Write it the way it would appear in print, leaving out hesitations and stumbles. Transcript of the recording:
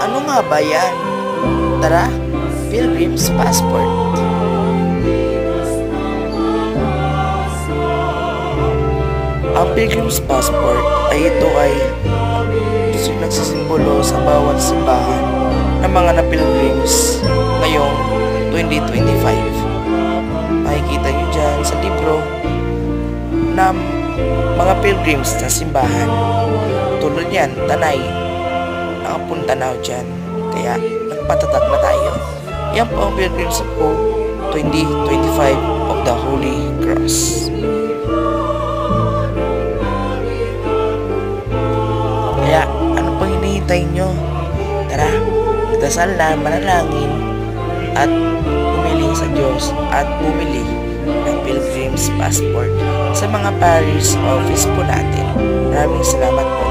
Ano nga ba yan? Tara, Pilgrim's Passport. Ang Pilgrim's Passport ay nagsisimbolo sa bawat simbahan ng mga na-pilgrims ngayong 2025. Makikita nyo dyan sa libro na mga pilgrims na simbahan. Tulad yan, Tanay, nakapunta na ako dyan. Kaya nagpatatak na tayo. Yan po ang Pilgrims of Hope 2025 of the Holy Cross. Kaya ano pang hinihintay nyo? Tara, magdasal na, manalangin at humiling sa Diyos at bumili ng Pilgrim's Passport sa mga parish office po natin. Maraming salamat po.